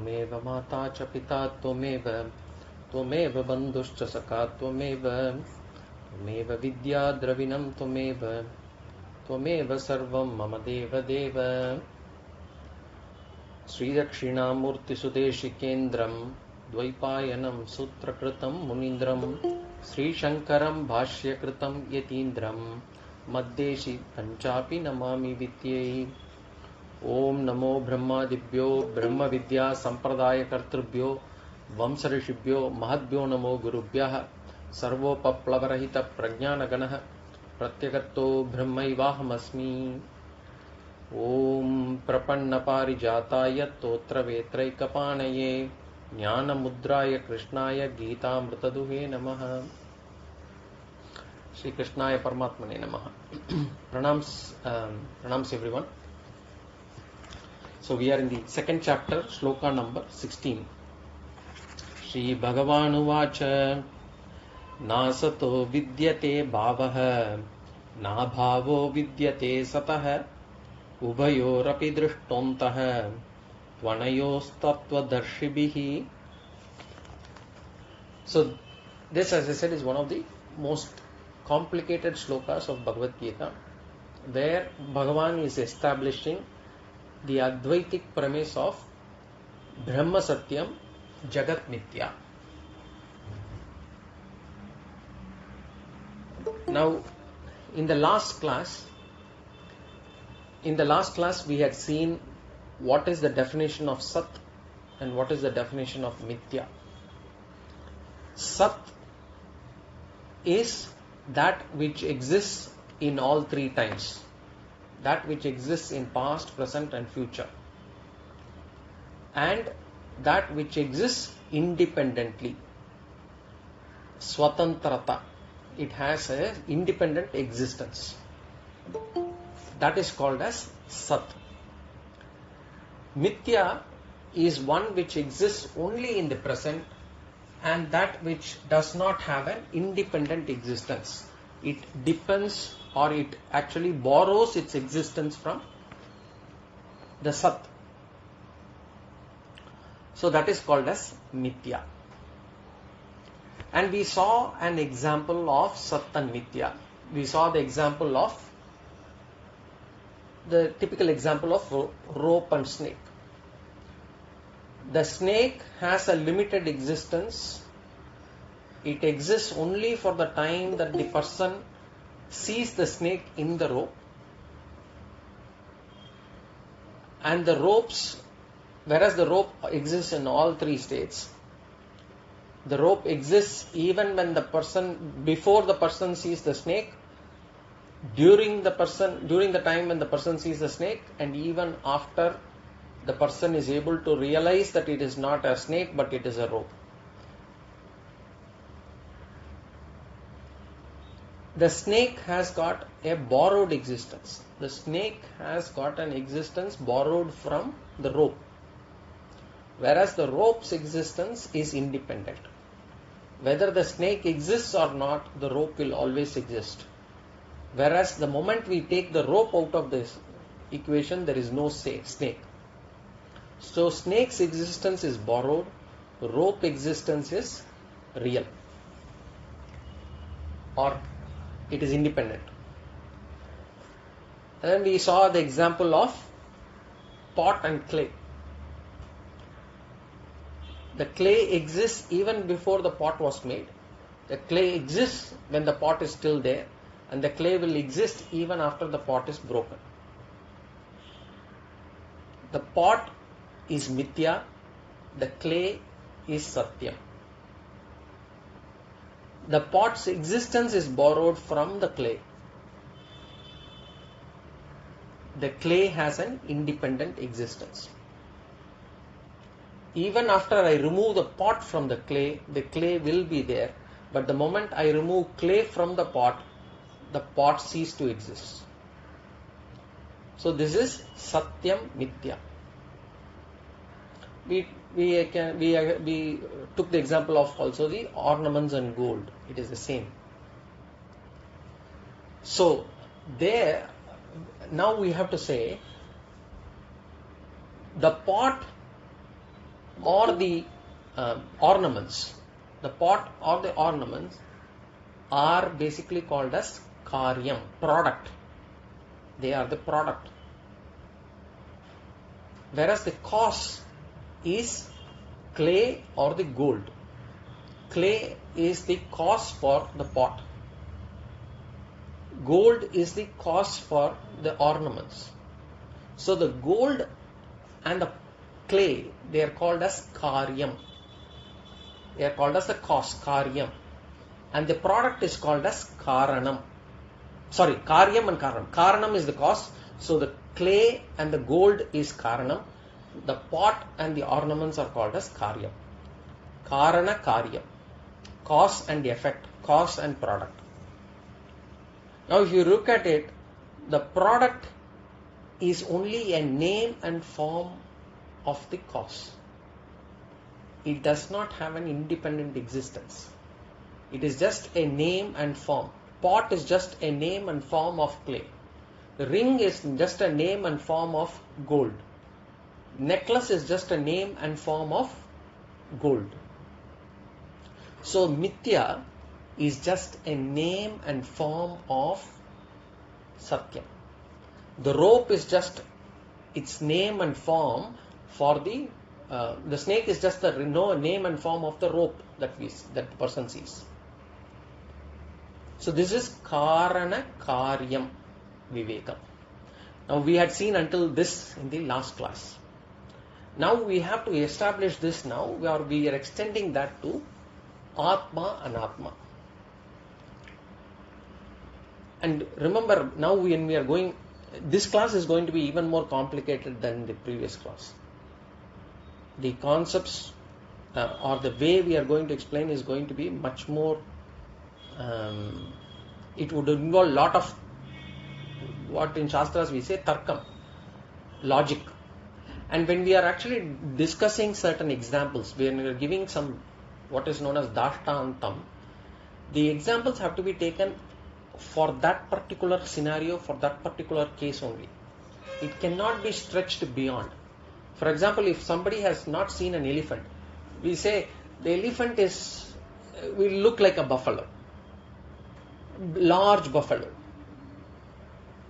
त्वमेव माता च पिता त्वमेव बन्धुश्च सखा त्वमेव विद्या द्रविणं त्वमेव सर्वं मम देव श्रीदक्षिणामूर्तिसुदेशिकेन्द्रं द्वैपायनं सूत्रकृतं मुनीन्द्रं श्रीशङ्करं भाष्यकृतं यतीन्द्रं मद्देशि पञ्चापि नमामि विद्ये। ओम नमो ब्रह्मादिभ्यो ब्रह्म विद्या संप्रदायकर्तृभ्यो वंशऋषिभ्यो महद्भ्यो नमो गुरुभ्यः सर्वोपप्लवरहित प्रज्ञानगणः प्रत्यगतो ब्रह्मैवाहमस्मि। ओम प्रपन्नपारिजाताय तोत्रवेत्रैकपाणये ज्ञानमुद्राय कृष्णाय गीतामृतदुहे नमः। श्री कृष्णाय परमात्मने नमः। Pranams everyone. So we are in the second chapter, Sloka number 16. Shri Bhagavan Nasato vidyate bhavah Nabhavo vidyate satah Ubhayorapi drishtontah Tvanayostattvadarshibhihi. So this, as I said, is one of the most complicated slokas of Bhagavad Gita, where Bhagavan is establishing the Advaitic premise of Brahma Satyam, Jagat Mitya. Now, in the last class we had seen what is the definition of Sat and what is the definition of Mitya. Sat is that which exists in all three times. That which exists in past, present and future, and that which exists independently, swatantrata, it has an independent existence. That is called as Sat. Mithya is one which exists only in the present and that which does not have an independent existence. It depends, or it actually borrows its existence from the Sat. So that is called as Mithya. And we saw an example of Sat and Mithya. We saw the example of the typical example of rope and snake. The snake has a limited existence. It exists only for the time that the person sees the snake in the rope. And the ropes, whereas the rope exists in all three states, the rope exists even when before the person sees the snake, during the time when the person sees the snake, and even after the person is able to realize that it is not a snake but it is a rope. The snake has got a borrowed existence. The snake has got an existence borrowed from the rope, whereas the rope's existence is independent. Whether the snake exists or not, the rope will always exist. Whereas the moment we take the rope out of this equation, there is no snake. So snake's existence is borrowed, rope existence is real, or it is independent. And then we saw the example of pot and clay. The clay exists even before the pot was made. The clay exists when the pot is still there, and the clay will exist even after the pot is broken. The pot is Mithya, the clay is Satyam. The pot's existence is borrowed from the clay. The clay has an independent existence. Even after I remove the pot from the clay will be there. But the moment I remove clay from the pot ceases to exist. So this is Satyam Mithya. We took the example of also the ornaments and gold. It is the same. So there, now we have to say the pot or the ornaments, the pot or the ornaments are basically called as karyam, product. They are the product. Whereas the cause is clay or the gold. Clay is the cause for the pot. Gold is the cause for the ornaments. So the gold and the clay, they are called as karyam. They are called as the cause, karyam. And the product is called as karanam. Sorry, karyam and karanam. Karanam is the cause. So the clay and the gold is karanam. The pot and the ornaments are called as karyam. Karana, karyam. Cause and effect, cause and product. Now if you look at it, the product is only a name and form of the cause. It does not have an independent existence. It is just a name and form. Pot is just a name and form of clay. The ring is just a name and form of gold. Necklace is just a name and form of gold. So Mithya is just a name and form of Satya. The rope is just its name and form for the snake is just the name and form of the rope that the person sees. So this is Kaarana Karyam Viveka. Now we had seen until this in the last class. Now we have to establish this now, where we are extending that to Atma and Anatma. And remember, now when we are going, this class is going to be even more complicated than the previous class. The concepts or the way we are going to explain is going to be much more, it would involve a lot of what in Shastras we say tarkam, logic. And when we are actually discussing certain examples, when we are giving some what is known as dashtantam, the examples have to be taken for that particular scenario, for that particular case only. It cannot be stretched beyond. For example, if somebody has not seen an elephant, we say the elephant will look like a buffalo, large buffalo.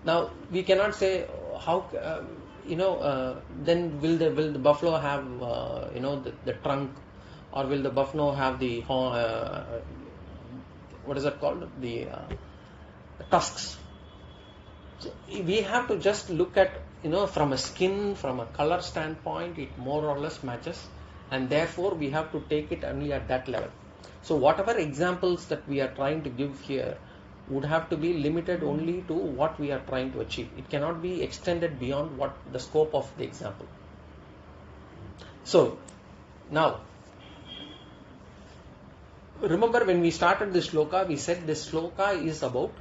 Now we cannot say how then will the buffalo have the trunk, or will the buffalo have the what is that called, the tusks. So we have to just look at from a skin, from a color standpoint, it more or less matches, and therefore we have to take it only at that level. So whatever examples that we are trying to give here would have to be limited only to what we are trying to achieve. It cannot be extended beyond what the scope of the example. So now remember, when we started this sloka, we said this sloka is about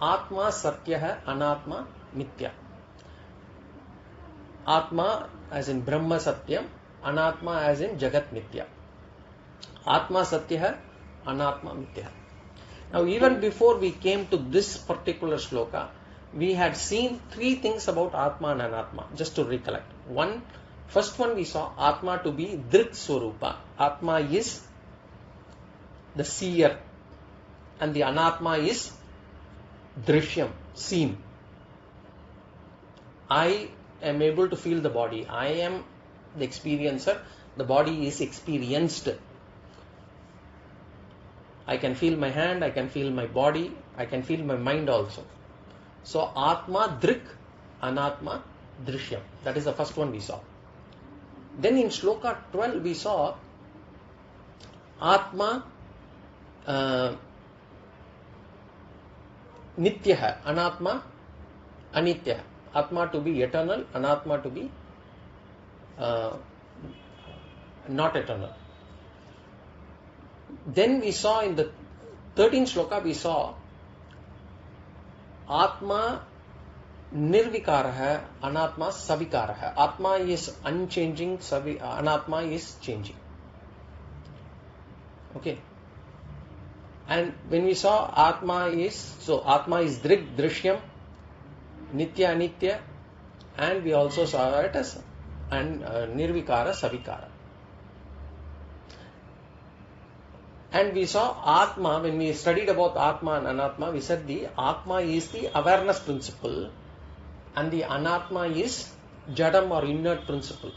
Atma, Satyaha, Anatma, Mitya. Atma as in Brahma Satyam, Anatma as in Jagat Mitya. Atma Satyaha, Anatma Mitya. Now even before we came to this particular sloka, we had seen three things about Atma and Anatma, just to recollect. First one we saw Atma to be Drik Swarupa. Atma is the seer, and the Anatma is Drishyam, seen. I am able to feel the body. I am the experiencer. The body is experienced. I can feel my hand, I can feel my body, I can feel my mind also. So Atma Drik, Anatma Drishyam. That is the first one we saw. Then in Sloka 12 we saw Atma Nityaha, Anatma Anityaha. Atma to be eternal, Anatma to be not eternal. Then we saw in the 13th sloka, we saw Atma nirvikaraha, Anatma savikaraha. Atma is unchanging, Anatma is changing. Okay. And when we saw Atma is Drik, Drishyam, Nitya, Anitya, and we also saw it as Nirvikara, Savikara. And we saw Atma, when we studied about Atma and Anatma, we said the Atma is the awareness principle and the Anatma is Jadam or inert principle.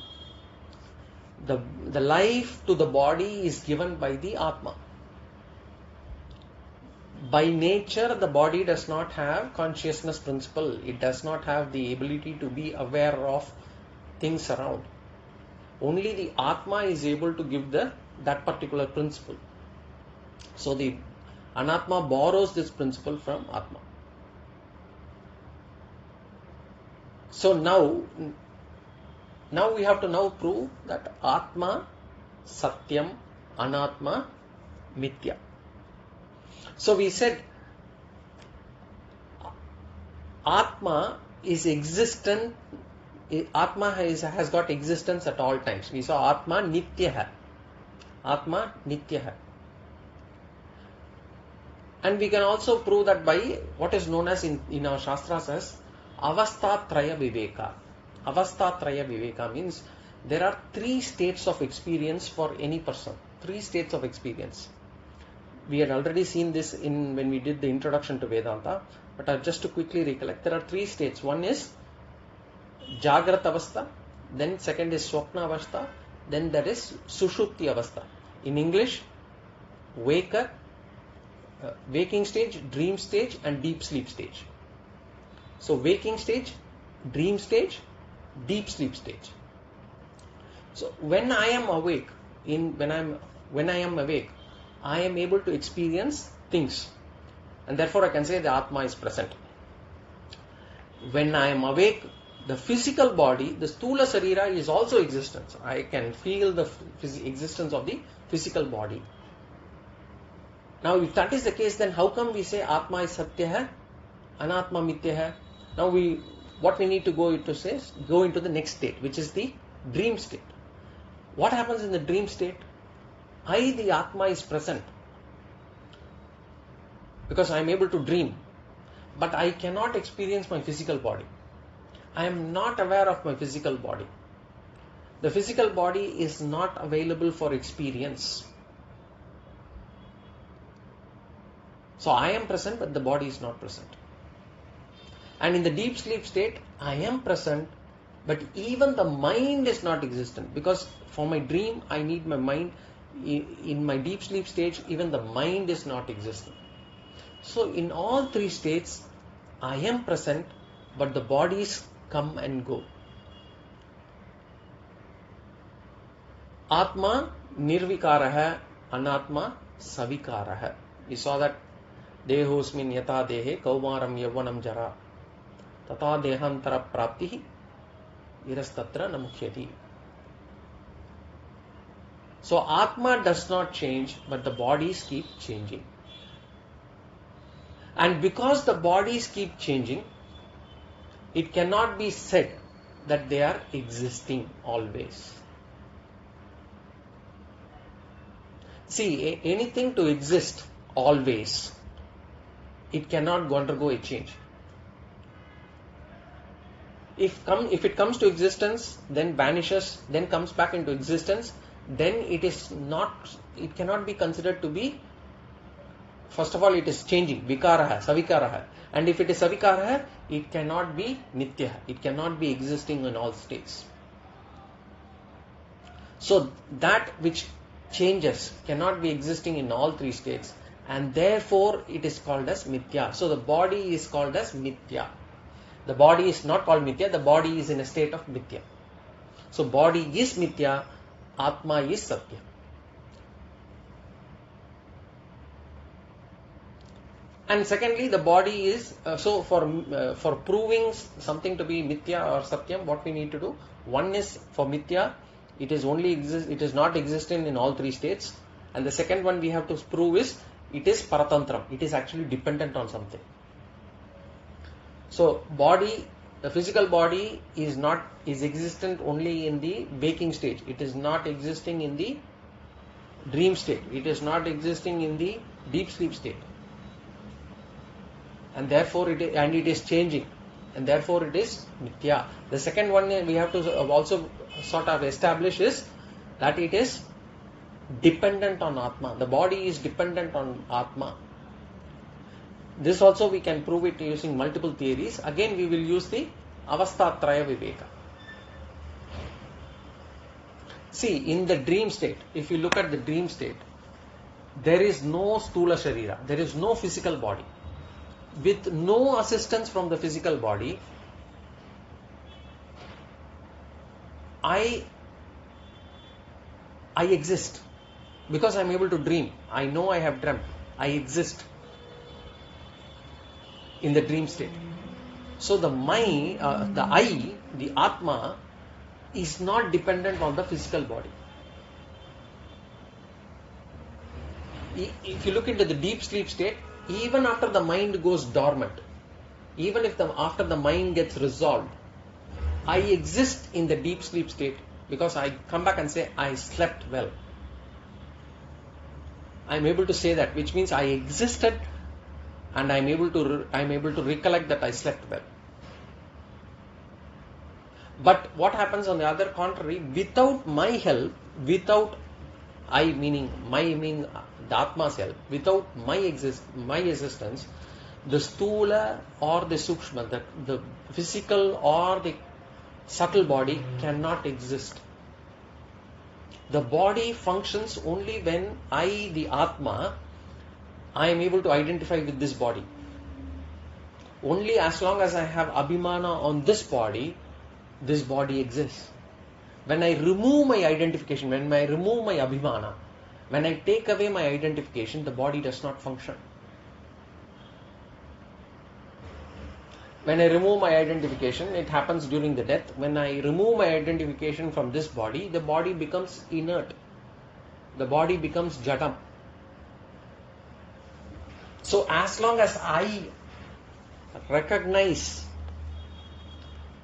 The life to the body is given by the Atma. By nature, the body does not have consciousness principle. It does not have the ability to be aware of things around. Only the Atma is able to give that particular principle. So the Anatma borrows this principle from Atma. So now we have to prove that Atma, Satyam, Anatma, Mitya. So we said Atma is existent. Atma has got existence at all times. We saw Atma Nitya hai. Atma Nitya hai. And we can also prove that by what is known as in our Shastras as Avastha Thraya Viveka. Avastha Thraya Viveka means there are 3 states of experience for any person. 3 states of experience. We had already seen this when we did the introduction to Vedanta, but just to quickly recollect, there are 3 states. One is Jagrat Avastha, then second is Swapna Avastha, then there is Sushupti Avastha. In English, waking stage, dream stage and deep sleep stage. So waking stage, dream stage, deep sleep stage. So when I am awake, when I am awake, I am able to experience things, and therefore I can say the Atma is present. When I am awake, the physical body, the Sthula Sarira is also existence. I can feel the existence of the physical body. Now if that is the case, then how come we say Atma is Satya hai, Anatma Mitya hai? Now what we need to go into the next state, which is the dream state. What happens in the dream state? The Atma is present because I am able to dream, but I cannot experience my physical body. I am not aware of my physical body. The physical body is not available for experience. So I am present, but the body is not present. And in the deep sleep state, I am present, but even the mind is not existent, because for my dream, I need my mind. In my deep sleep stage, even the mind is not existent. So in all 3 states, I am present, but the bodies come and go. Atma nirvikaraha, Anatma savikaraha. We saw that Dehosmin yata dehe kaumaram yavvanam jara tata dehantara praptihi irastatra namukhyati. So Atma does not change, but the bodies keep changing. And because the bodies keep changing, it cannot be said that they are existing always. See, anything to exist always, it cannot undergo a change. If it comes to existence, then vanishes, then comes back into existence, then it cannot be considered to be, first of all, it is changing, vikaraha, savikaraha. And if it is savikaraha, it cannot be nitya, it cannot be existing in all states. So that which changes cannot be existing in all 3 states, and therefore it is called as mithya. So the body is called as mithya. The body is not called mithya, the body is in a state of mithya. So body is mithya, Atma is Satya. And secondly, the body is, so for proving something to be Mithya or Satyam, what we need to do? One is for Mithya, it is not existent in all 3 states. And the second one we have to prove is, it is Paratantram, it is actually dependent on something. So the physical body is existent only in the waking stage. It is not existing in the dream state. It is not existing in the deep sleep state. And therefore it is changing. And therefore it is Mithya. The second one we have to also sort of establish is that it is dependent on Atma. The body is dependent on Atma. This also we can prove it using multiple theories. Again, we will use the Avastha Thraya Viveka. See, in the dream state, if you look at the dream state, there is no stula sharira, there is no physical body. With no assistance from the physical body, I exist. Because I am able to dream. I know I have dreamt. I exist in the dream state. So the I, the Atma, is not dependent on the physical body. If you look into the deep sleep state, even after the mind goes dormant, even if after the mind gets resolved, I exist in the deep sleep state because I come back and say I slept well. I am able to say that, which means I existed, and I am able to recollect that I slept well. But what happens on the other contrary, without my help, without I meaning the Atma's help, without my existence, the stula or the sukshma, the physical or the subtle body cannot exist. The body functions only when I, the Atma, I am able to identify with this body. Only as long as I have abhimana on this body exists. When I remove my identification, when I remove my abhimana, when I take away my identification, the body does not function. When I remove my identification, it happens during the death. When I remove my identification from this body, the body becomes inert. The body becomes jadam. So as long as I recognize,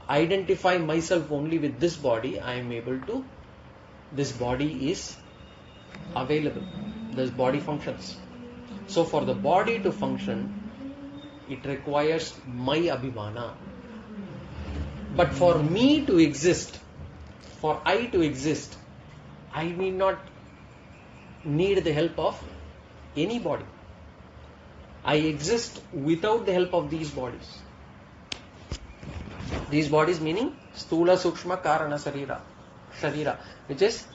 identify myself only with this body, I am able to, this body is available. This body functions. So for the body to function, it requires my abhimana. But for me to exist, for I to exist, I need not need the help of any body. I exist without the help of these bodies. These bodies meaning stula, sukshma, karana, sharira, which is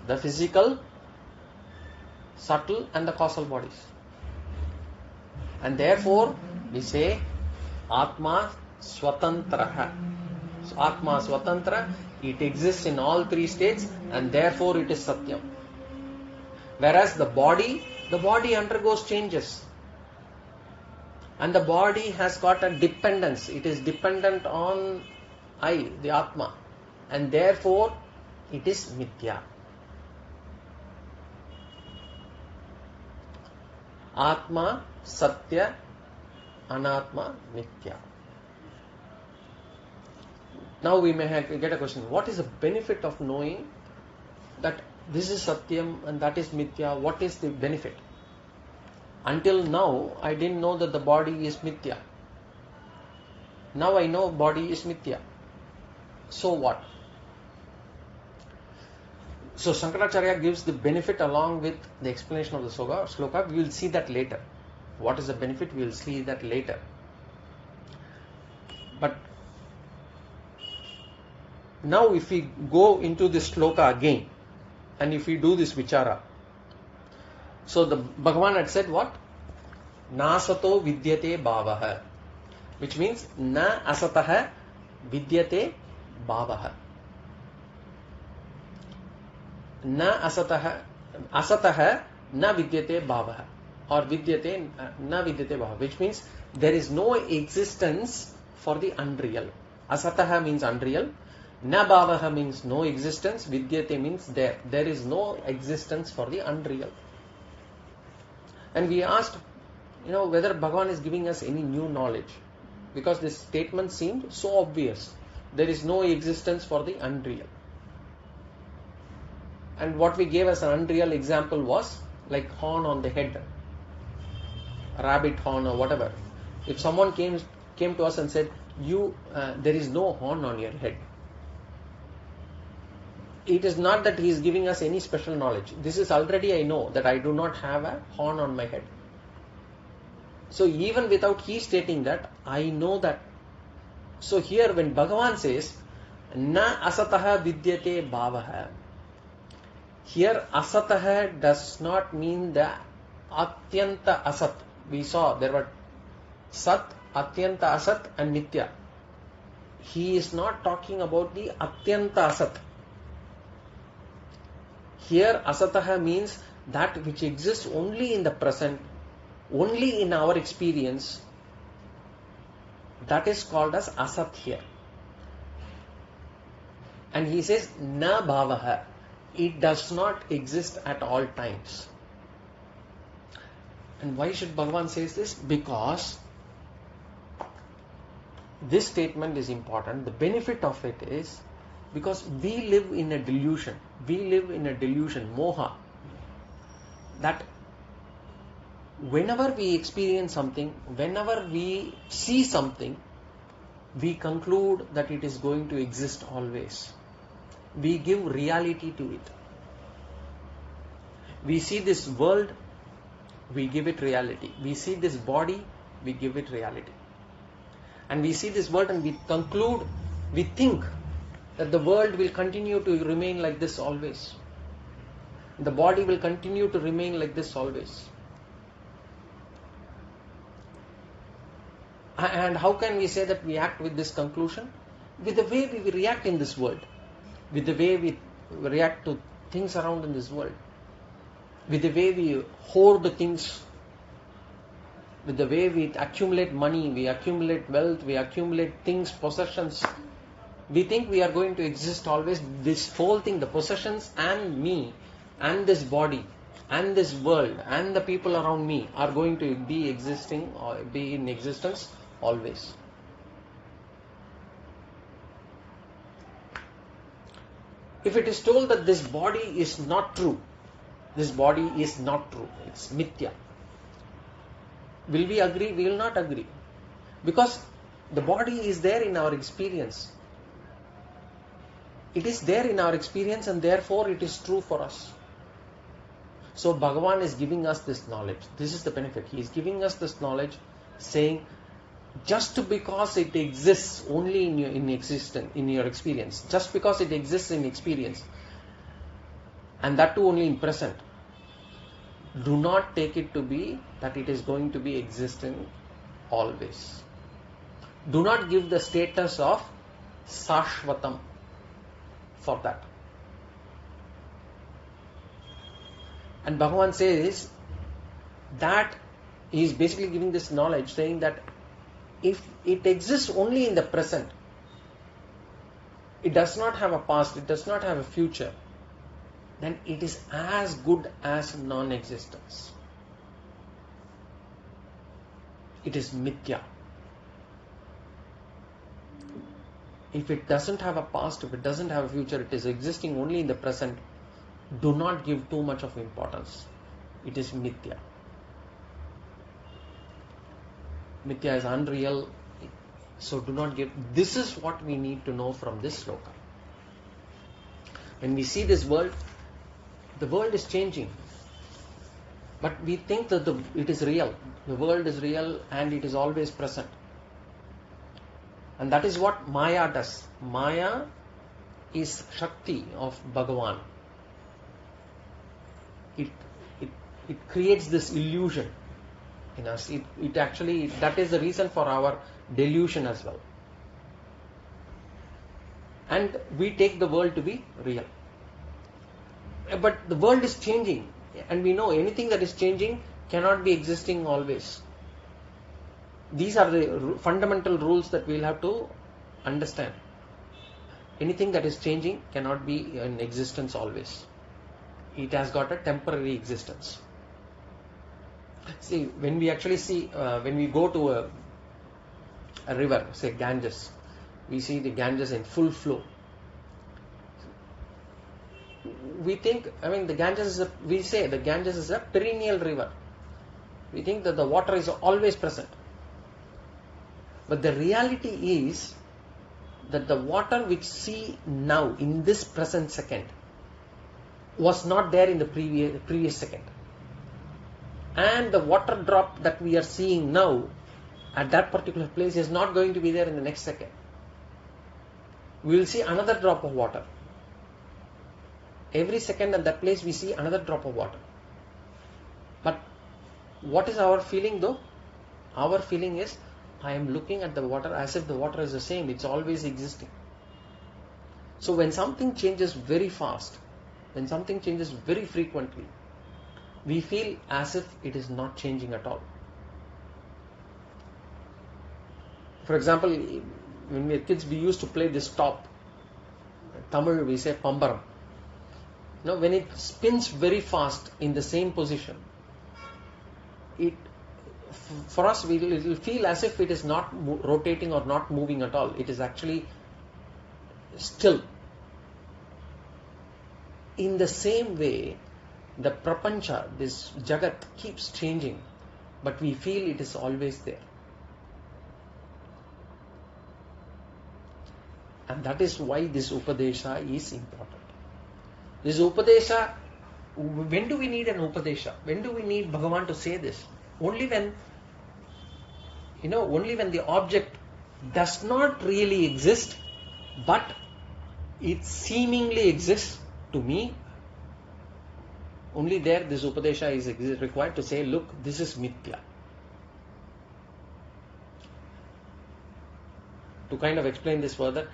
the physical, subtle and the causal bodies. And therefore, we say Atma Swatantraha. So Atma Swatantra, it exists in all three states and therefore it is Satyam. Whereas the body undergoes changes. And the body has got a dependence. It is dependent on I, the Atma. And therefore, it is Mithya. Atma, Satya, Anatma, Mitya. Now we may get a question. What is the benefit of knowing that this is Satyam and that is Mithya? What is the benefit? Until now, I didn't know that the body is Mithya. Now I know body is Mithya. So what? So Shankaracharya gives the benefit along with the explanation of the Sloka. We will see that later. What is the benefit? We will see that later. But now if we go into this Sloka again, and if we do this vichara, so the Bhagavan had said what? Nasato vidyate bhavaha, which means na asataha vidyate bhavaha. Na asataha na vidyate bhavaha, or vidyate na vidyate bhavaha, which means there is no existence for the unreal. Asataha means unreal. Na bhavaha means no existence. Vidyate means there. There is no existence for the unreal. And we asked, whether Bhagavan is giving us any new knowledge, because this statement seemed so obvious. There is no existence for the unreal. And what we gave as an unreal example was like horn on the head, rabbit horn or whatever. If someone came to us and said, there is no horn on your head, it is not that he is giving us any special knowledge. This is already I know that I do not have a horn on my head. So even without he stating that, I know that. So here when Bhagavan says, na asataha vidyate bhavaha, here asataha does not mean the atyanta asat. We saw there were sat, atyanta asat and nitya. He is not talking about the atyanta asat. Here asataha means that which exists only in the present, only in our experience. That is called as asat here. And he says na bhavaha, it does not exist at all times. And why should Bhagavan say this? Because this statement is important. The benefit of it is because we live in a delusion. We live in a delusion, moha, that whenever we experience something, whenever we see something, we conclude that it is going to exist always. We give reality to it. We see this world, we give it reality. We see this body, we give it reality. And we see this world and we conclude, we think that the world will continue to remain like this always. The body will continue to remain like this always. And how can we say that we act with this conclusion? With the way we react in this world. With the way we react to things around in this world. With the way we hoard the things. With the way we accumulate money, we accumulate wealth, we accumulate things, possessions. We think we are going to exist always. This whole thing, the possessions and me and this body and this world and the people around me are going to be existing or be in existence always. If it is told that this body is not true, this body is not true, it's mithya, will we agree? We will not agree. Because the body is there in our experience. It is there in our experience and therefore it is true for us. So Bhagavan is giving us this knowledge. This is the benefit. He is giving us this knowledge, saying, just because it exists only in your experience, just because it exists in experience, and that too only in present, do not take it to be that it is going to be existing always. Do not give the status of saashvatam for that. And Bhagavan says that he is basically giving this knowledge, saying that if it exists only in the present, it does not have a past, it does not have a future, then it is as good as non-existence. It is mithya. If it doesn't have a past, if it doesn't have a future, it is existing only in the present, do not give too much of importance. It is mithya. Mithya is unreal, so do not give. This is what we need to know from this sloka. When we see this world, the world is changing. But we think that it is real. The world is real and it is always present. And that is what Maya does. Maya is Shakti of Bhagavan. It creates this illusion in us. It actually, that is the reason for our delusion as well. And we take the world to be real. But the world is changing. And we know anything that is changing cannot be existing always. These are the fundamental rules that we'll have to understand. Anything that is changing cannot be in existence always. It has got a temporary existence. See, when we actually see, when we go to a river, say Ganges, we see the Ganges in full flow. We think, the Ganges is we say the Ganges is a perennial river. We think that the water is always present. But the reality is that the water which see now in this present second was not there in the previous second. And the water drop that we are seeing now at that particular place is not going to be there in the next second. We will see another drop of water. Every second at that place we see another drop of water. But what is our feeling though? Our feeling is, I am looking at the water as if the water is the same. It's always existing. So when something changes very fast, when something changes very frequently, we feel as if it is not changing at all. For example, when we were kids, we used to play this top. Tamil, we say pambaram. Now, when it spins very fast in the same position, for us, it will feel as if it is not rotating or not moving at all. It is actually still. In the same way, the prapancha, this Jagat, keeps changing, but we feel it is always there. And that is why this Upadesha is important. This Upadesha, when do we need an Upadesha? When do we need Bhagavan to say this? Only when the object does not really exist, but it seemingly exists to me. Only there this Upadesha is required to say, look, this is Mithya. To kind of explain this further,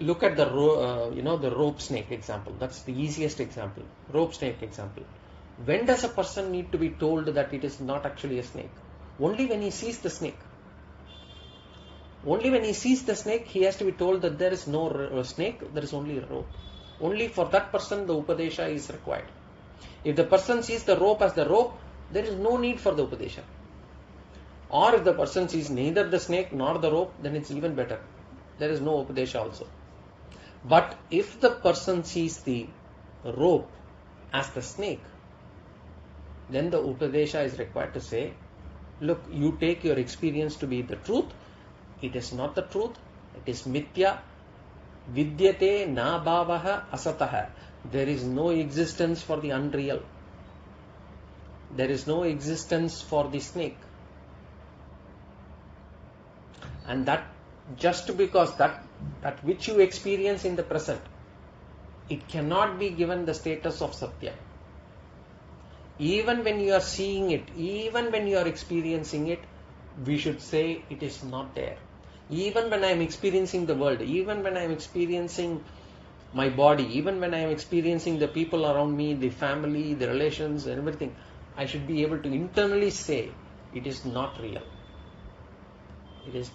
look at the rope snake example. That's the easiest example. Rope snake example. When does a person need to be told that it is not actually a snake? Only when he sees the snake. Only when he sees the snake, he has to be told that there is no snake, there is only a rope. Only for that person the Upadesha is required. If the person sees the rope as the rope, there is no need for the Upadesha. Or if the person sees neither the snake nor the rope, then it's even better. There is no Upadesha also. But if the person sees the rope as the snake, then the Upadesha is required to say, look, you take your experience to be the truth. It is not the truth. It is Mithya. Vidyate na bhavaha asataha. There is no existence for the unreal. There is no existence for the snake. And that just because that which you experience in the present, it cannot be given the status of satya. Even when you are seeing it, even when you are experiencing it, we should say it is not there. Even when I am experiencing the world, even when I am experiencing my body, even when I am experiencing the people around me, the family, the relations and everything, I should be able to internally say it is not real. It is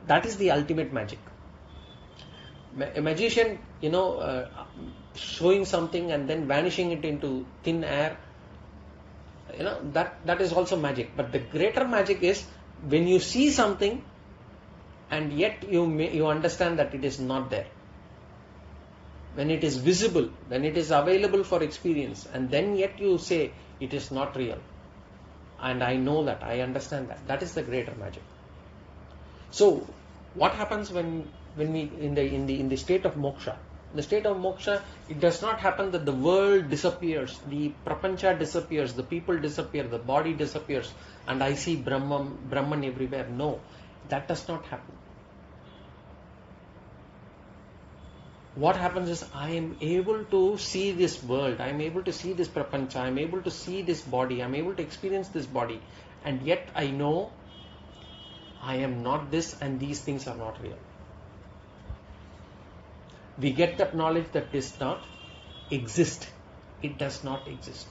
that is the ultimate magic. A magician, showing something and then vanishing it into thin air, that is also magic. But the greater magic is when you see something and yet you understand that it is not there. When it is visible, when it is available for experience, and then yet you say it is not real. And I know that, I understand that. That is the greater magic. So, what happens when we in the state of moksha? In the state of moksha, it does not happen that the world disappears, the prapancha disappears, the people disappear, the body disappears, and I see Brahman everywhere. No, that does not happen. What happens is I am able to see this world, I am able to see this prapancha, I am able to see this body, I am able to experience this body, and yet I know I am not this and these things are not real. We get that knowledge that does not exist. It does not exist.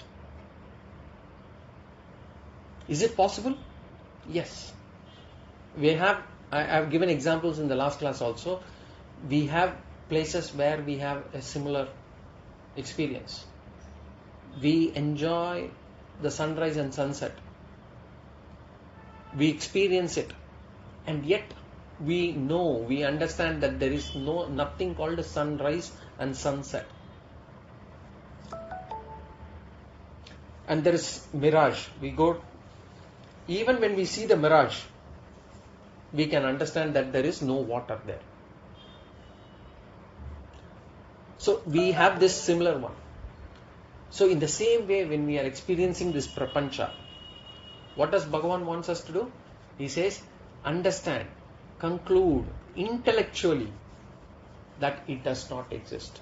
Is it possible? Yes. I have given examples in the last class also. We have places where we have a similar experience. We enjoy the sunrise and sunset. We experience it. And yet we know, we understand that there is nothing called a sunrise and sunset. And there is mirage. Even when we see the mirage, we can understand that there is no water there. So we have this similar one. So in the same way, when we are experiencing this prapancha, what does Bhagavan wants us to do? He says, understand, conclude intellectually that it does not exist.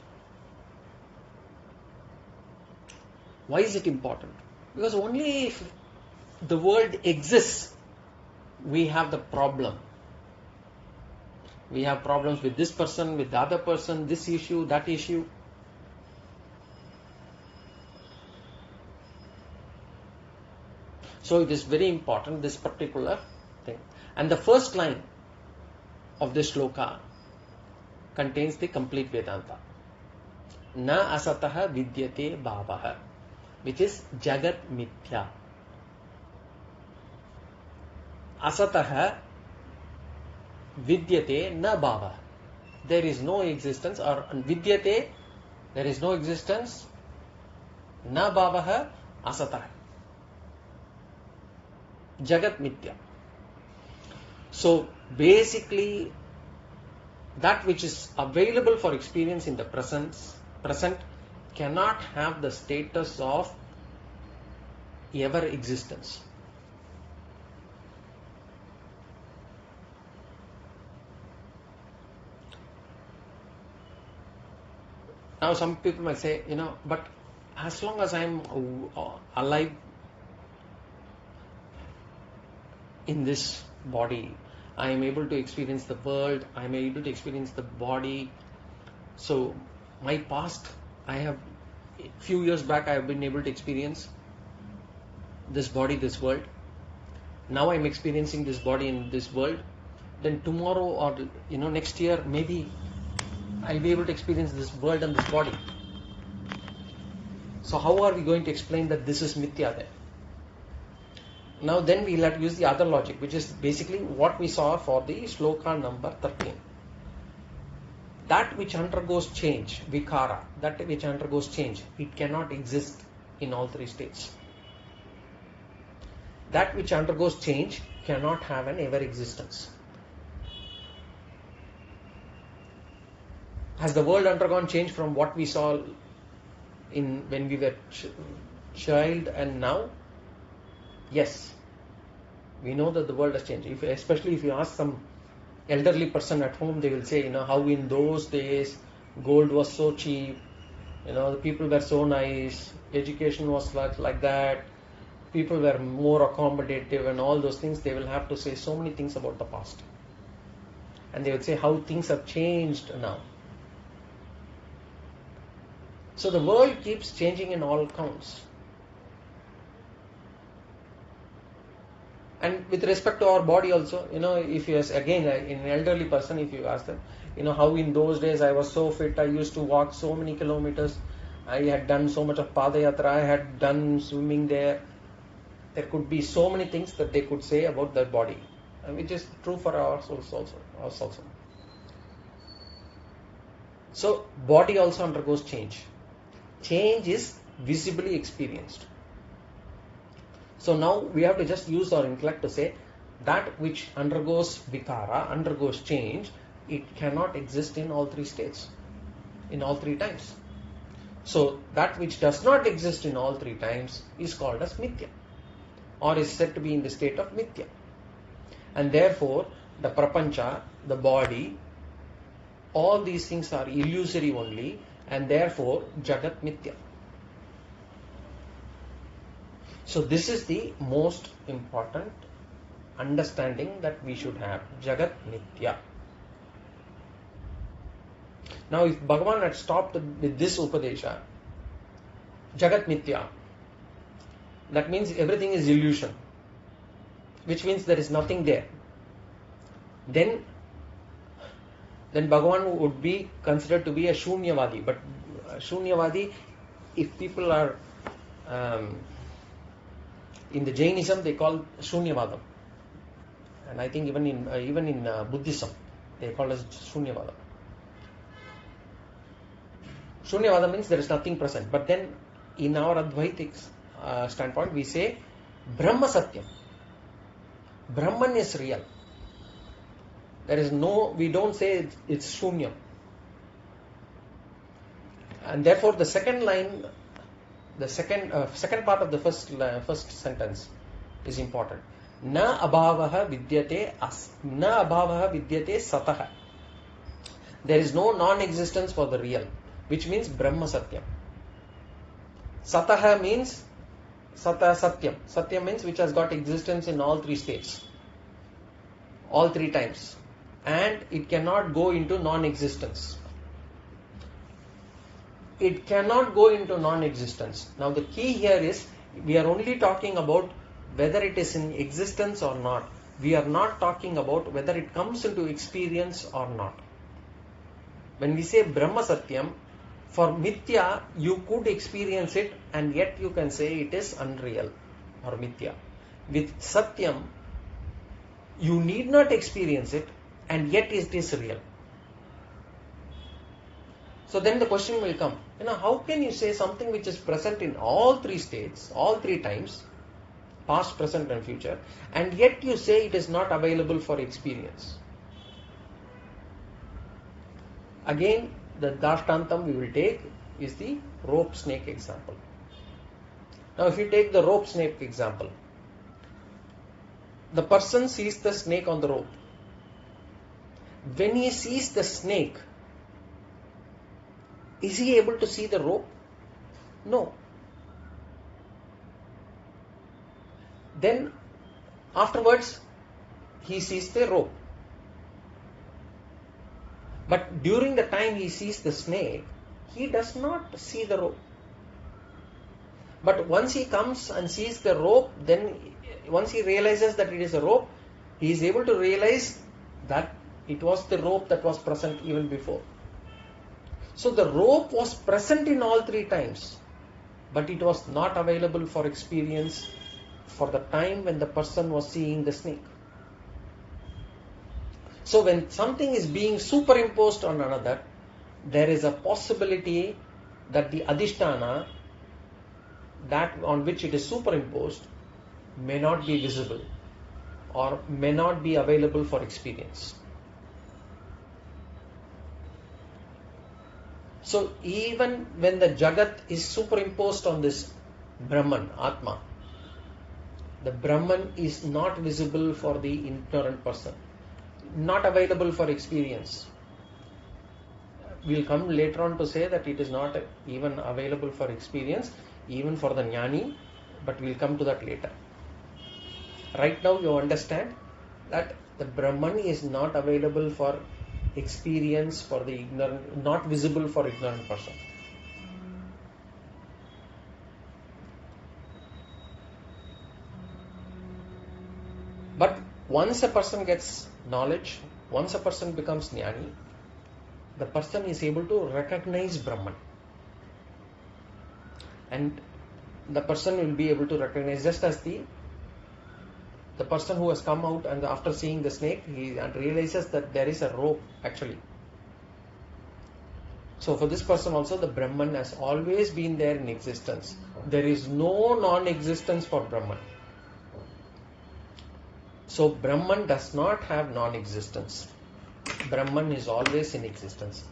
Why is it important? Because only if the world exists, we have the problem. We have problems with this person, with the other person, this issue, that issue. So it is very important, this particular thing. And the first line of this sloka contains the complete Vedanta. Na asataha vidyate bhavaha, which is Jagat Mitya. Asataha vidyate na bhava. There is no existence, or vidyate, there is no existence. Na bhavaha asataha. Jagat Mitya. So basically, that which is available for experience in the present cannot have the status of ever existence. Now some people might say, but as long as I am alive in this body, I am able to experience the world, I am able to experience the body. So my past, few years back I have been able to experience this body, this world. Now I am experiencing this body in this world. Then tomorrow or next year, maybe I'll be able to experience this world and this body. So how are we going to explain that this is mithya then? Now then we'll have to use the other logic, which is basically what we saw for the sloka number 13. That which undergoes change, vikara, that which undergoes change, it cannot exist in all three states. That which undergoes change cannot have an ever existence. Has the world undergone change from what we saw when we were child and now? Yes, we know that the world has changed. Especially if you ask some elderly person at home, they will say, how in those days gold was so cheap, the people were so nice, education was like that, people were more accommodative and all those things. They will have to say so many things about the past. And they would say how things have changed now. So the world keeps changing in all counts. And with respect to our body also, if you ask, again, in an elderly person, if you ask them, how in those days I was so fit, I used to walk so many kilometers, I had done so much of padayatra, I had done swimming there. There could be so many things that they could say about their body, which is true for our souls also. So body also undergoes change. Change is visibly experienced. So now we have to just use our intellect to say that which undergoes vikara, undergoes change, it cannot exist in all three states, in all three times. So that which does not exist in all three times is called as mithya, or is said to be in the state of mithya. And therefore the prapancha, the body, all these things are illusory only, and therefore Jagat Mitya. So this is the most important understanding that we should have, Jagat Mitya. Now if Bhagavan had stopped with this Upadesha, Jagat Mitya, that means everything is illusion, which means there is nothing there. Then Bhagavan would be considered to be a Shunyavadi. But Shunyavadi, if people are in the Jainism, they call Shunyavadam, and I think even in Buddhism they call it Shunyavadam. Shunyavadam means there is nothing present. But then in our Advaitic standpoint, we say Brahma Satyam. Brahman is real. There is no, we don't say it's shunyam. And therefore the second line, the second part of the first sentence is important. Na abhavaha vidyate satah. There is no non-existence for the real, which means Brahma Satyam. Satyaha means Satyam. Satyam means which has got existence in all three states, all three times, and it cannot go into non-existence. It cannot go into non-existence. Now the key here is, we are only talking about whether it is in existence or not. We are not talking about whether it comes into experience or not. When we say Brahma Satyam, for Mithya, you could experience it and yet you can say it is unreal or Mithya. With Satyam, you need not experience it and yet it is real. So then the question will come, how can you say something which is present in all three states, all three times, past, present and future, and yet you say it is not available for experience? Again, the Dashtantam we will take is the rope snake example. Now if you take the rope snake example, the person sees the snake on the rope. When he sees the snake, is he able to see the rope? No. Then afterwards he sees the rope. But during the time he sees the snake, he does not see the rope. But once he comes and sees the rope, then once he realizes that it is a rope, he is able to realize that it was the rope that was present even before. So the rope was present in all three times, but it was not available for experience for the time when the person was seeing the snake. So when something is being superimposed on another, there is a possibility that the adhisthana, that on which it is superimposed, may not be visible or may not be available for experience. So even when the Jagat is superimposed on this Brahman, Atma, the Brahman is not visible for the ignorant person, not available for experience. We'll come later on to say that it is not even available for experience, even for the Jnani, but we'll come to that later. Right now you understand that the Brahman is not available for experience for the ignorant, not visible for ignorant person. But once a person gets knowledge, once a person becomes Jnani, the person is able to recognize Brahman. And the person will be able to recognize, just as the person who has come out and after seeing the snake, he realizes that there is a rope actually. So for this person also, the Brahman has always been there in existence. There is no non-existence for Brahman. So Brahman does not have non-existence. Brahman is always in existence.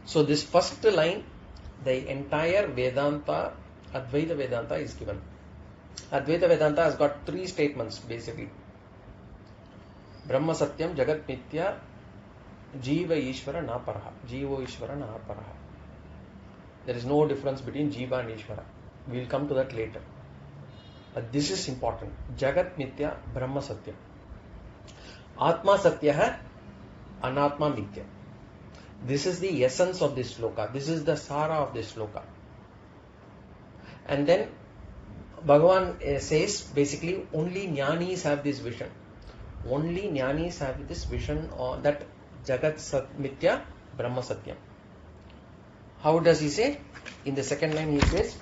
So this first line, the entire Vedanta, Advaita Vedanta is given. Advaita Vedanta has got three statements basically. Brahma Satyam, Jagat Mitya, Jiva Ishvara Naparaha. Jiva Ishvara Naparaha. There is no difference between Jiva and Ishvara. We will come to that later. But this is important. Jagat Mitya, Brahma Satyam. Atma Satyaha, Anatma Mitya. This is the essence of this sloka. This is the sara of this sloka. And then Bhagavan says basically only Jnanis have this vision. Only Jnanis have this vision on that Jagat Mitya, Brahma Satyam. How does he say? In the second line he says,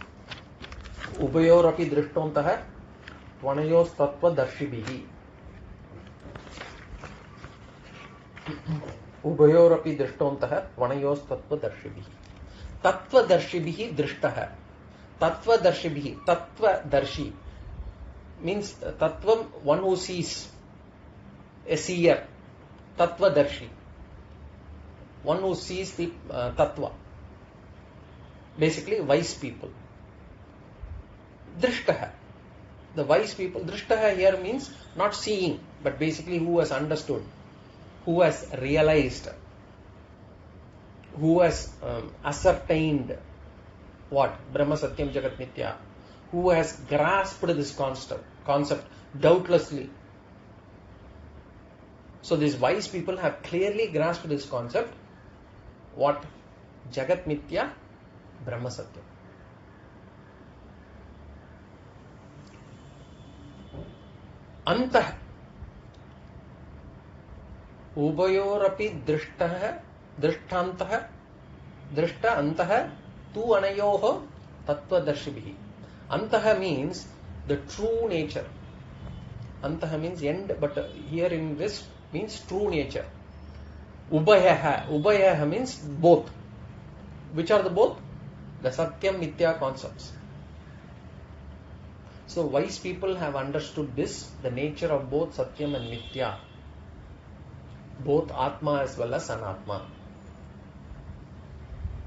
Ubayorapi drishtontaha tvanayos tattva darshibihi. Ubayorapi drishtontaha tvanayos tattva darshibihi. Tattva darshibihi drishtaha. Tattva darshibihi. Tattva darshi. means Tattvam, one who sees, a seer, Tattvadarshi, one who sees the Tattva, basically wise people. Drishtaha, the wise people, Drishtaha here means not seeing, but basically who has understood, who has realized, who has ascertained what? Brahma Satyam Jagat Mitya, who has grasped this concept doubtlessly. So these wise people have clearly grasped this concept. What? Jagat Mitya, Brahma Satyam. Antah, Ubayorapi Drishtah, Drishtantah, Drishta Antah, Tu Anayoho Tattvadarshibhi. Antaha means the true nature. Antaha means end, but here in this means true nature. Ubayaha. Ubayaha means both. Which are the both? The Satyam Mitya concepts. So wise people have understood this, the nature of both Satyam and Mitya, both Atma as well as Anatma.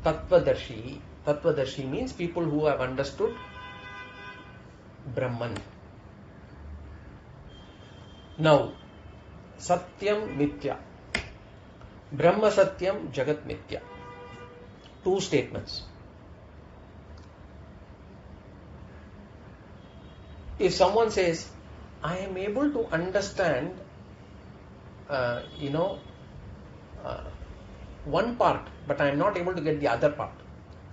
Tattvadarshi. Tattvadarshi means people who have understood Brahman. Now, Satyam Mitya. Brahma Satyam Jagat Mitya. Two statements. If someone says, I am able to understand, one part, but I am not able to get the other part.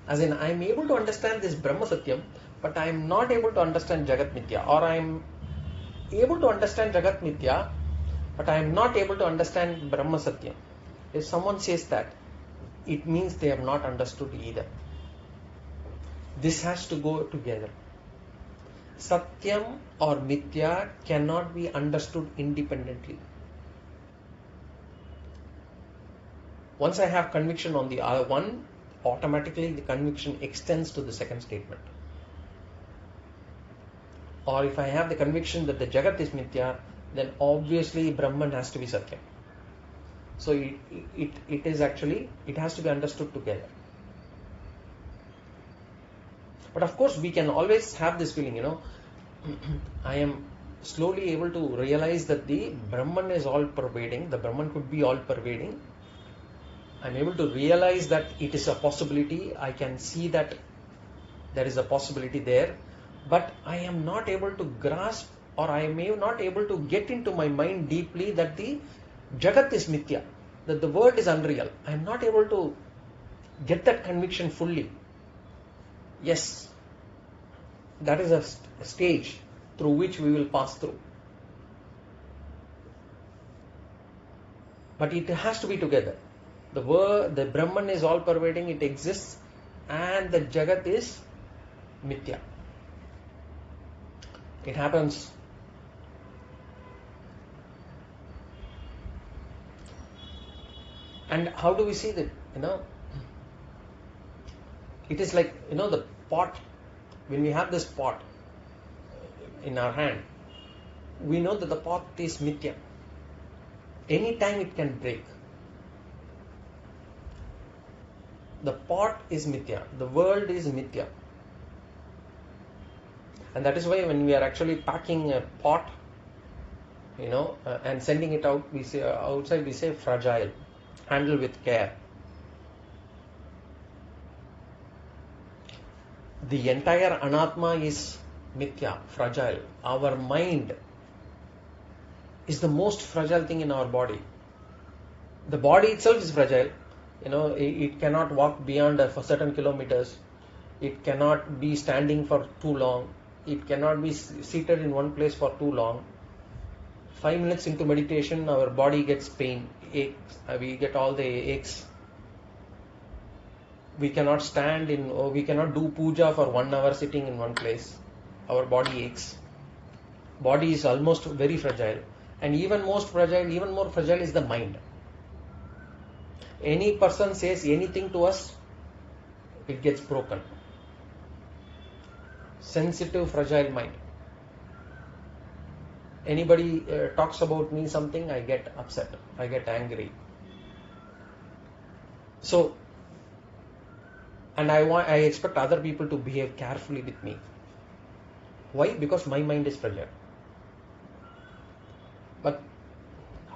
As in, I am able to understand this Brahma Satyam, but I am not able to understand Jagat Mitya. Or I am able to understand Jagat Mitya, but I am not able to understand Brahma Satyam. If someone says that, it means they have not understood either. This has to go together. Satyam or Mitya cannot be understood independently. Once I have conviction on the other one, automatically the conviction extends to the second statement. Or if I have the conviction that the Jagat is Mitya, then obviously Brahman has to be Satya. So it is actually, it has to be understood together. But of course we can always have this feeling, I am slowly able to realize that the Brahman is all pervading, the Brahman could be all pervading. I am able to realize that it is a possibility, I can see that there is a possibility there, but I am not able to grasp, or I am not able to get into my mind deeply that the Jagat is Mitya, that the world is unreal. I am not able to get that conviction fully. Yes, that is a stage through which we will pass through. But it has to be together. The Brahman is all pervading, it exists, and the Jagat is Mitya. It happens. And how do we see that? It is like, the pot. When we have this pot in our hand, we know that the pot is Mitya. Anytime it can break. The pot is Mitya. The world is Mitya. And that is why when we are actually packing a pot, and sending it out, we say outside, we say fragile, handle with care. The entire Anatma is Mitya, fragile. Our mind is the most fragile thing in our body. The body itself is fragile. It cannot walk beyond certain kilometers. It cannot be standing for too long. It cannot be seated in one place for too long. 5 minutes into meditation, our body gets pain, aches. We get all the aches. We cannot we cannot do puja for 1 hour sitting in one place. Our body aches. Body is almost very fragile. And even more fragile is the mind. Any person says anything to us, it gets broken. Sensitive, fragile mind. anybody talks about me something, I get upset, I get angry. So, and I expect other people to behave carefully with me. Why? Because my mind is fragile. But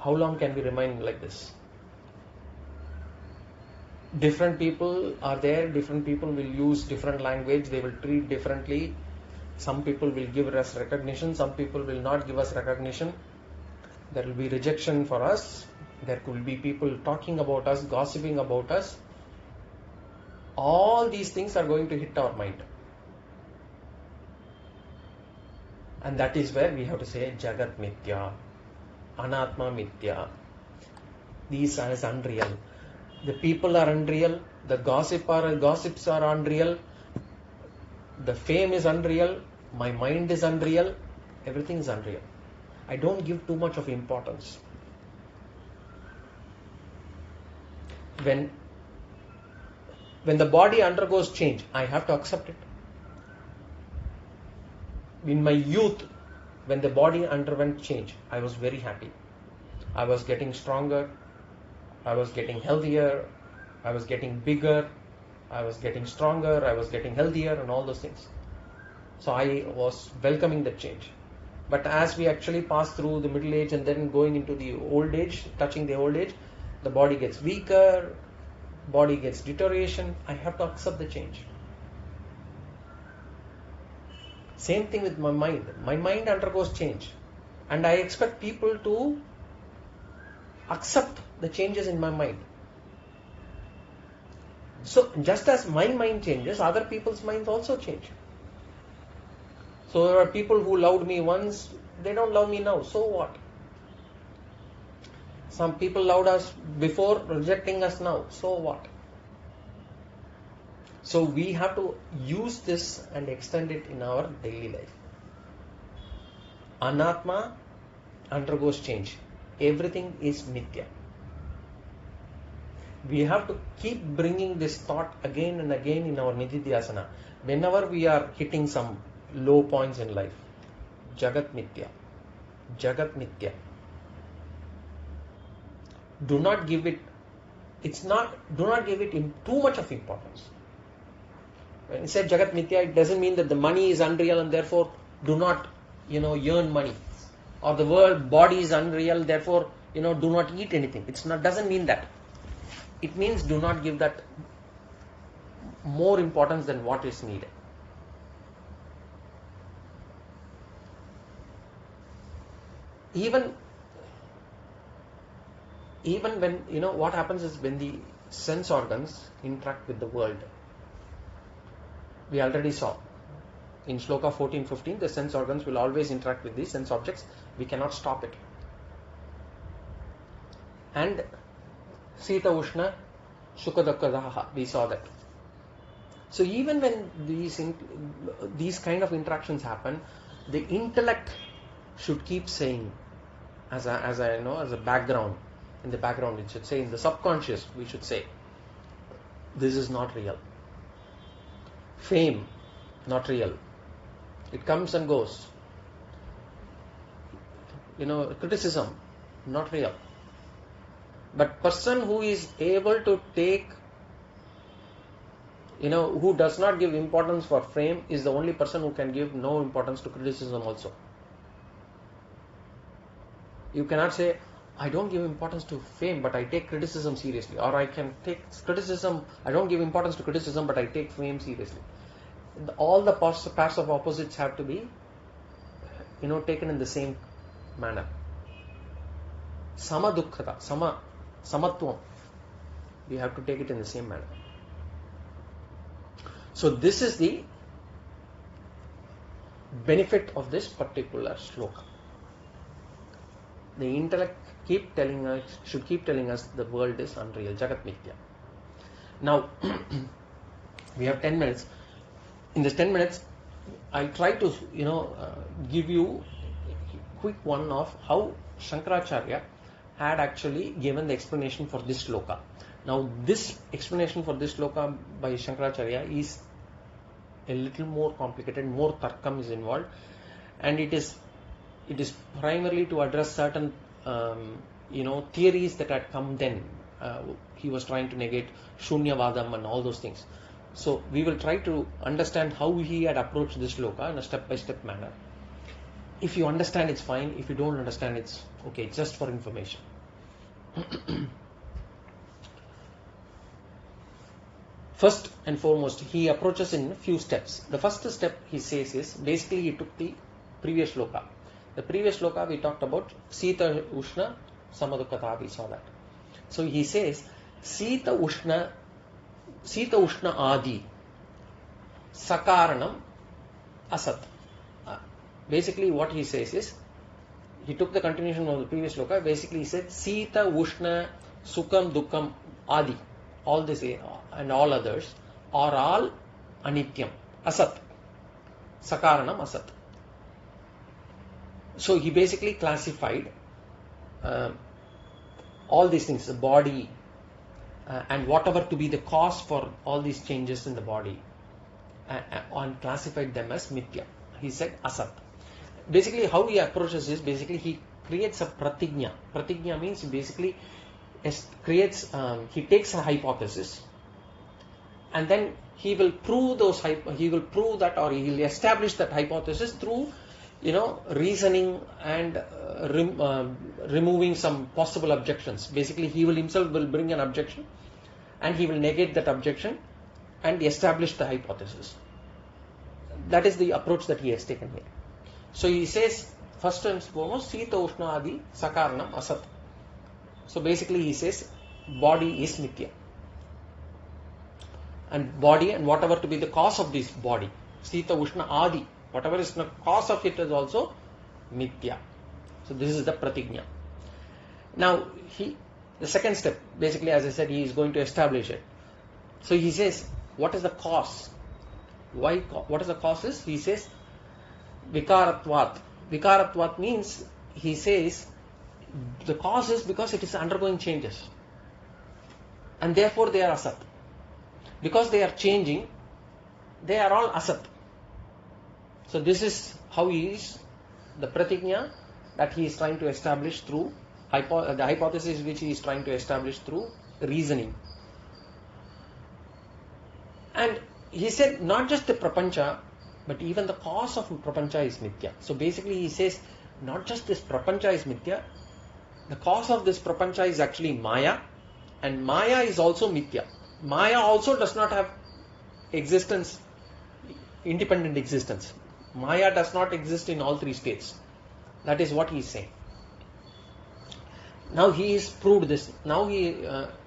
how long can we remain like this? Different people are there, different people will use different language, they will treat differently. Some people will give us recognition, some people will not give us recognition. There will be rejection for us. There could be people talking about us, gossiping about us. All these things are going to hit our mind. And that is where we have to say Jagat Mitya, Anatma Mitya. These are unreal. The people are unreal. The gossips are unreal. The fame is unreal. My mind is unreal. Everything is unreal. I don't give too much of importance. When the body undergoes change, I have to accept it. In my youth, when the body underwent change, I was very happy. I was getting stronger. I was getting healthier. I was getting bigger. I was getting stronger. I was getting healthier and all those things. So I was welcoming that change. But as we actually pass through the middle age and then going into the old age, touching the old age, the body gets weaker, body gets deterioration. I have to accept the change. Same thing with my mind. My mind undergoes change. And I expect people to accept the changes in my mind. So just as my mind changes, other people's minds also change. So there are people who loved me once, they don't love me now. So what? Some people loved us before, rejecting us now. So what? So we have to use this and extend it in our daily life. Anatma undergoes change. Everything is Mitya. We have to keep bringing this thought again and again in our Nididhyasana. Whenever we are hitting some low points in life, Jagat Mitya. Jagat Mitya. Do not give it too much of importance. When you say Jagat Mitya, it doesn't mean that the money is unreal and therefore do not, earn money. Or the world body is unreal, therefore, do not eat anything. Doesn't mean that. It means do not give that more importance than what is needed. Even when, what happens is when the sense organs interact with the world. We already saw. In Sloka 14-15, the sense organs will always interact with these sense objects. We cannot stop it. And Sita Ushna, Sukha Dukkha Daha, we saw that. So even when these kind of interactions happen, the intellect should keep saying, as a background, in the background it should say, in the subconscious we should say, this is not real. Fame, not real. It comes and goes. Criticism, not real. But person who is able to take, who does not give importance for fame is the only person who can give no importance to criticism also. You cannot say, I don't give importance to fame, but I take criticism seriously. Or I can take criticism, I don't give importance to criticism, but I take fame seriously. All the pairs of opposites have to be, taken in the same manner. Sama dukkhata, samatvam. We have to take it in the same manner. So this is the benefit of this particular sloka. The intellect should keep telling us the world is unreal, Jagat Mitya. Now, we have 10 minutes. In this 10 minutes, I'll try to, give you a quick one of how Shankaracharya had actually given the explanation for this sloka. Now, this explanation for this sloka by Shankaracharya is a little more complicated, more tarkam is involved, and it is it is primarily to address certain theories that had come then. He was trying to negate Shunyavadam and all those things. So we will try to understand how he had approached this sloka in a step-by-step manner. If you understand, it's fine. If you don't understand, it's okay. It's just for information. First and foremost, he approaches in a few steps. The first step he says is, basically he took the previous sloka. The previous sloka we talked about Sita Ushna Samadukata, we saw that. So he says Sita Ushna Adi Sakaranam Asat. Basically what he says is, he took the continuation of the previous sloka. Basically he said Sita Ushna Sukham Dukkam Adi, all this and all others are all anityam, asat, sakaranam asat. So he basically classified all these things, the body and whatever to be the cause for all these changes in the body, and classified them as mitya. He said asat. Basically how he approaches this, basically he creates a pratigna. Pratigna means basically he takes a hypothesis, and then he will prove that, or he will establish that hypothesis through reasoning and removing some possible objections. Basically he himself will bring an objection and he will negate that objection and establish the hypothesis. That is the approach that he has taken here. So he says, first and foremost, Sita Ushna Adi Sakaranam Asat. So basically he says body is mithya, and body and whatever to be the cause of this body, Sita Ushna Adi, whatever is the cause of it is also mithya. So this is the pratigna. Now the second step, basically as I said, he is going to establish it. So he says, what is the cause? What is the cause is? He says vikaratvat. Vikaratvat means, he says, the cause is because it is undergoing changes, and therefore they are asat. Because they are changing, they are all asat. So this is how he is, the pratigna that he is trying to establish through the hypothesis which he is trying to establish through reasoning. And he said not just the prapancha, but even the cause of prapancha is mithya. So basically he says not just this prapancha is mithya, the cause of this prapancha is actually maya, and maya is also mithya. Maya also does not have existence, independent existence. Maya does not exist in all three states. That is what he is saying. Now he has proved this. Now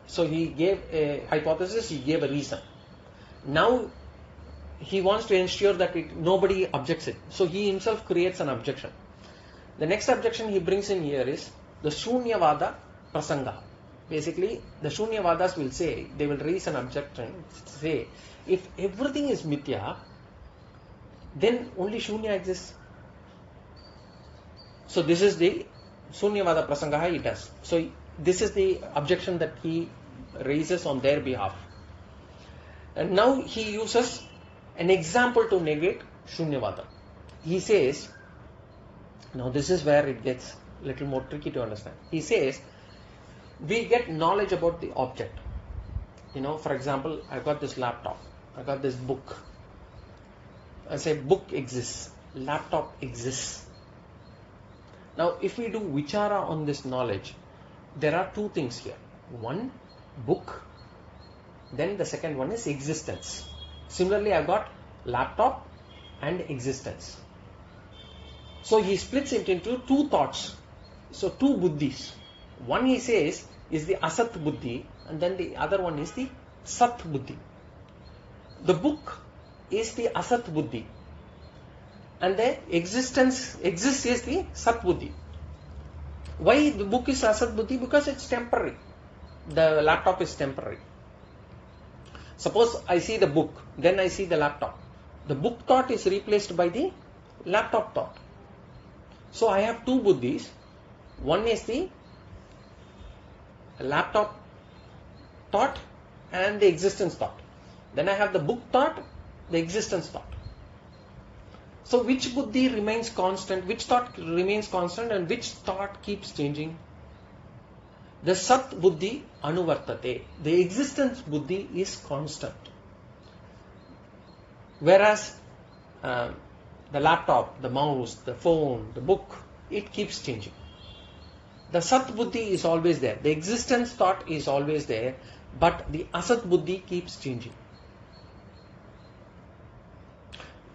so he gave a hypothesis, he gave a reason. Now he wants to ensure that nobody objects it. So he himself creates an objection. The next objection he brings in here is the Shunyavada Prasanga. Basically, the Shunyavadas will say, they will raise an objection, say, if everything is mithya, then only Shunya exists. So this is the Shunyavada Prasanga he does. So this is the objection that he raises on their behalf. And now he uses an example to negate Shunyavada. He says, now this is where it gets a little more tricky to understand. He says, we get knowledge about the object. For example, I've got this laptop, I've got this book. I say book exists, laptop exists. Now if we do vichara on this knowledge, there are two things here. One, book, then the second one is existence. Similarly, I've got laptop and existence. So he splits it into two thoughts. So two buddhis. One he says is the asat buddhi, and then the other one is the sat buddhi. The book is the asat buddhi, and the exists is the sat buddhi. Why the book is asat buddhi? Because it's temporary. The laptop is temporary. Suppose I see the book, then I see the laptop. The book thought is replaced by the laptop thought. So I have two buddhis. One is the laptop thought and the existence thought. Then I have the book thought, the existence thought. So which buddhi remains constant, which thought remains constant, and which thought keeps changing? The sat buddhi anuvartate. The existence buddhi is constant. Whereas the laptop, the mouse, the phone, the book, it keeps changing. The sat buddhi is always there. The existence thought is always there, but the asat buddhi keeps changing.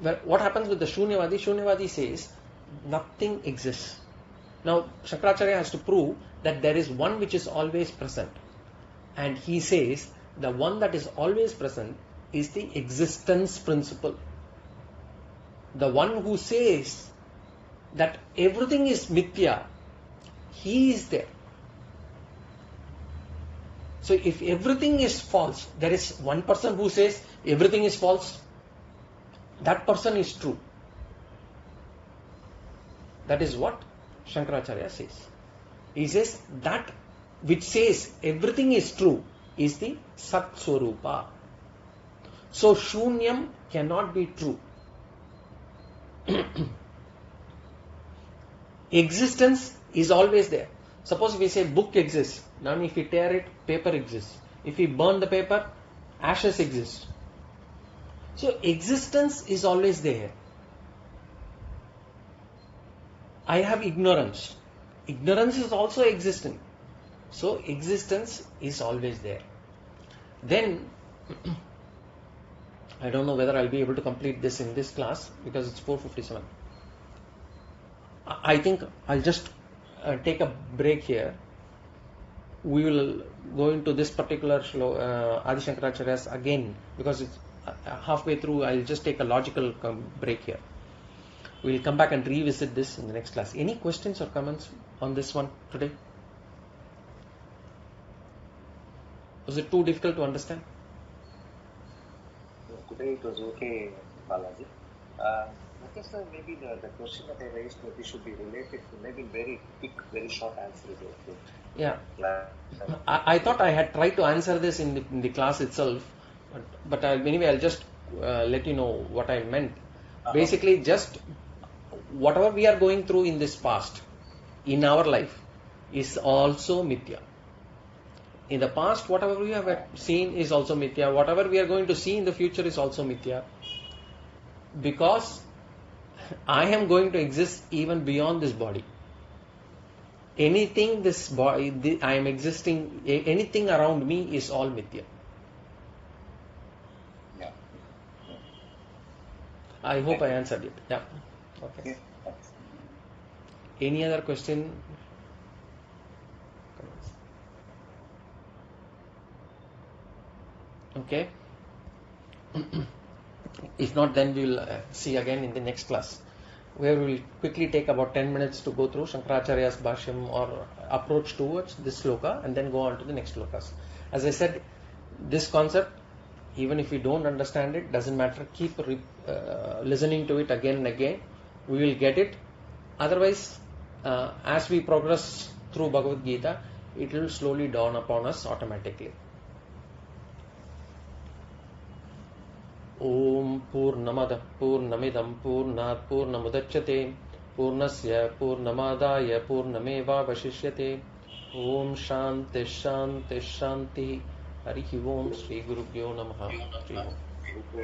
Well, what happens with the Shunyavadi? Shunyavadi says nothing exists. Now, Shankaracharya has to prove that there is one which is always present. And he says the one that is always present is the existence principle. The one who says that everything is mithya, he is there. So if everything is false, there is one person who says everything is false, that person is true. That is what Shankaracharya says. He says that which says everything is true is the Sat Swarupa. So Shunyam cannot be true. Existence is always there. Suppose we say book exists. Now if we tear it, paper exists. If we burn the paper, ashes exist. So existence is always there. I have ignorance. Ignorance is also existing. So existence is always there. Then, I don't know whether I'll be able to complete this in this class because it's 4:57. I think I'll just take a break here. We will go into this particular Adi Shankaracharya's again because it's halfway through. I'll just take a logical break here. We'll come back and revisit this in the next class. Any questions or comments on this one today? Was it too difficult to understand? Today it was okay, Balaji. Because maybe the question that I raised maybe should be related to maybe very quick, very short answers. Yeah. I thought I had tried to answer this in the class itself, but anyway, I'll just let you know what I meant. Basically, just whatever we are going through in this past, in our life, is also mithya. In the past, whatever we have seen is also mithya. Whatever we are going to see in the future is also mithya. Because I am going to exist even beyond this body. Anything this body, I am existing, anything around me is all mithya. Yeah. I hope I answered it. Yeah. Okay. Any other question? Okay. If not, then we will see again in the next class, where we will quickly take about 10 minutes to go through Shankaracharya's Bhashyam or approach towards this sloka and then go on to the next slokas. As I said, this concept, even if we don't understand it, doesn't matter. Keep listening to it again and again. We will get it. Otherwise, as we progress through Bhagavad Gita, it will slowly dawn upon us automatically. Om Purnamada Purnamidam Purnat Purnamudachyate Purnasya Purnamadaya Purnameva Vashishyate. Om Shanti Shanti Shanti. Harihi Om Shri Gurubhyo Namaha.